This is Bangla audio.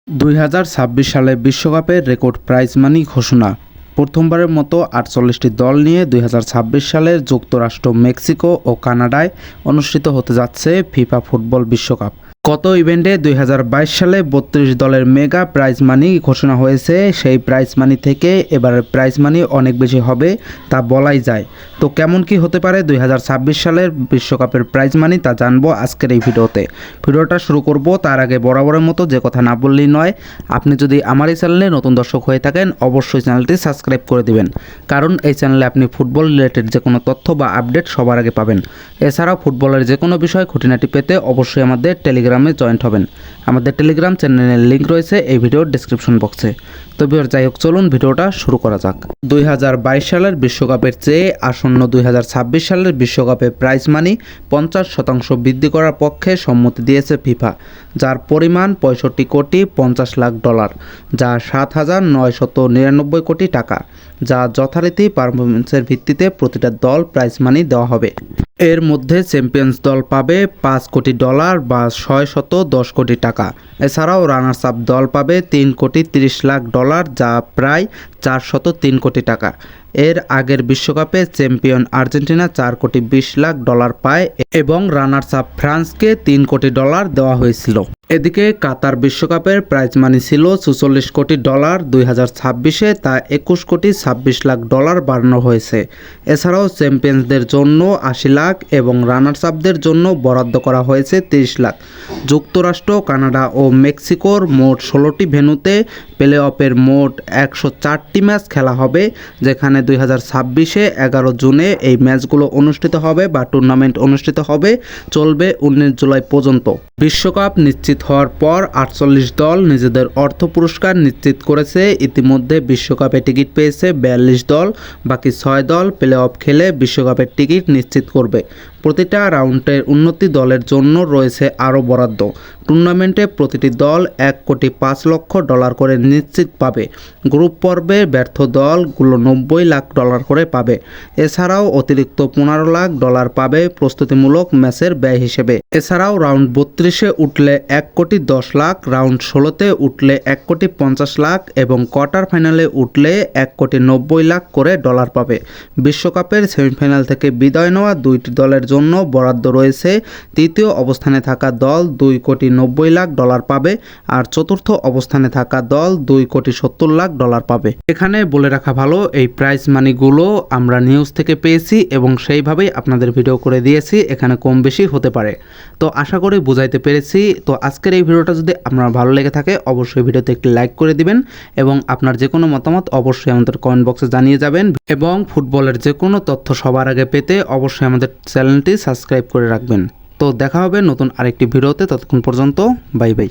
2026 সালে বিশ্বকাপের রেকর্ড প্রাইজ মানি ঘোষণা। প্রথমবারের মতো 48টি দল নিয়ে 2026 সালের যুক্তরাষ্ট্র, মেক্সিকো ও কানাডায় অনুষ্ঠিত হতে যাচ্ছে ফিফা ফুটবল বিশ্বকাপ। গত ইভেন্টে 2022 সালে 32 দলের মেগা প্রাইজ মানি ঘোষণা হয়েছে। সেই প্রাইজ মানি থেকে এবারের প্রাইজ মানি অনেক বেশি হবে তা বলাই যায়। তো কেমন কি হতে পারে 2026 সালের বিশ্বকাপের প্রাইজ মানি তা জানবো আজকের এই ভিডিওতে। ভিডিওটা শুরু করব তার আগে বরাবরের মতো যে কথা না বললেই নয়, আপনি যদি আমার এই চ্যানেলে নতুন দর্শক হয়ে থাকেন অবশ্যই চ্যানেলটি সাবস্ক্রাইব করে দিবেন, কারণ এই চ্যানেলে আপনি ফুটবল রিলেটেড যে কোনো তথ্য বা আপডেট সবার আগে পাবেন। এছাড়াও ফুটবলের যে কোনো বিষয় খুঁটিনাটি পেতে অবশ্যই আমাদের টেলিগ্রামে জয়েন্ট হবেন। আমাদের টেলিগ্রাম চ্যানেলের লিঙ্ক রয়েছে এই ভিডিওর ডেসক্রিপশন বক্সে। তো যাই হোক, চলুন ভিডিওটা শুরু করা যাক। 2022 সালের বিশ্বকাপের চেয়ে আসন্ন 2026 সালের বিশ্বকাপে প্রাইজ মানি 50% বৃদ্ধি করার পক্ষে সম্মতি দিয়েছে ফিফা, যার পরিমাণ 65 কোটি 50 লাখ ডলার, যা 7,999 কোটি টাকা, যা যথারীতি পারফরমেন্সের ভিত্তিতে প্রতিটা দল প্রাইজ মানি দেওয়া হবে। এর মধ্যে চ্যাম্পিয়ন্স দল পাবে 5 কোটি ডলার বা 610 কোটি টাকা। এছাড়াও রানার্স আপ দল পাবে 3 কোটি 30 লাখ ডলার, যা প্রায় 403 কোটি টাকা। এর আগের বিশ্বকাপে চ্যাম্পিয়ন আর্জেন্টিনা 4 কোটি 20 লাখ ডলার পায় এবং রানার্স আপ ফ্রান্সকে 3 কোটি ডলার দেওয়া হয়েছিল। এদিকে কাতার বিশ্বকাপের প্রাইজ মানি ছিল 44 কোটি ডলার, 2026-এ তা 21 কোটি 26 লাখ ডলার বাড়ানো হয়েছে। এছাড়াও চ্যাম্পিয়নসদের জন্য 80 লাখ এবং রানার্স আপদের জন্য বরাদ্দ করা হয়েছে 30 লাখ। যুক্তরাষ্ট্র, কানাডা ও মেক্সিকোর মোট 16টি ভেন্যুতে প্লে অফের মোট 104টি ম্যাচ খেলা হবে, যেখানে 2026-এ 11 জুনে এই ম্যাচগুলো অনুষ্ঠিত হবে বা টুর্নামেন্ট অনুষ্ঠিত হবে, চলবে 19 জুলাই পর্যন্ত। বিশ্বকাপ নিশ্চিত হওয়ার পর 48 দল নিজেদের অর্থ পুরস্কার নিশ্চিত করেছে। ইতিমধ্যে বিশ্বকাপে টিকিট পেয়েছে 42 দল, বাকি 6 দল প্লে অফ খেলে বিশ্বকাপের টিকিট নিশ্চিত করবে। প্রতিটা রাউন্ডের উন্নতি দলের জন্য রয়েছে আরও বরাদ্দ। টুর্নামেন্টে প্রতিটি দল 1 কোটি 5 লক্ষ ডলার করে নিশ্চিত পাবে। গ্রুপ পর্বে ব্যর্থ দলগুলো 90 লাখ ডলার করে পাবে। এছাড়াও অতিরিক্ত 15 লাখ ডলার পাবে প্রস্তুতিমূলক ম্যাচের ব্যয় হিসেবে। এছাড়াও রাউন্ড 32-এ উঠলে 1 কোটি 10 লাখ, রাউন্ড 16-তে উঠলে 1 কোটি 50 লাখ এবং কোয়ার্টার ফাইনালে উঠলে 1 কোটি 90 লাখ করে ডলার পাবে। বিশ্বকাপের সেমিফাইনাল থেকে বিদায় নেওয়া 2টি দলের জন্য বরাদ্দ রয়েছে। তৃতীয় অবস্থানে থাকা দল 2 কোটি 90 লাখ ডলার পাবে আর চতুর্থ অবস্থানে থাকা দল 2 কোটি 70 লাখ ডলার পাবে। এখানে বলে রাখা ভালো, এই প্রাইজ মানিগুলো আমরা নিউজ থেকে পেয়েছি এবং সেইভাবেই আপনাদের ভিডিও করে দিয়েছি। এখানে কম বেশি হতে পারে। তো আশা করি বুঝাইতে পেরেছি। তো আজকের এই ভিডিওটা যদি আপনার ভালো লেগে থাকে অবশ্যই ভিডিওতে একটি লাইক করে দিবেন এবং আপনার যে কোনো মতামত অবশ্যই আমাদের কমেন্ট বক্সে জানিয়ে যাবেন এবং ফুটবলের যে কোনো তথ্য সবার আগে পেতে অবশ্যই আমাদের চ্যানেলটি সাবস্ক্রাইব করে রাখবেন। তো দেখা হবে নতুন আরেকটি ভিডিওতে। ততক্ষণ পর্যন্ত বাই বাই।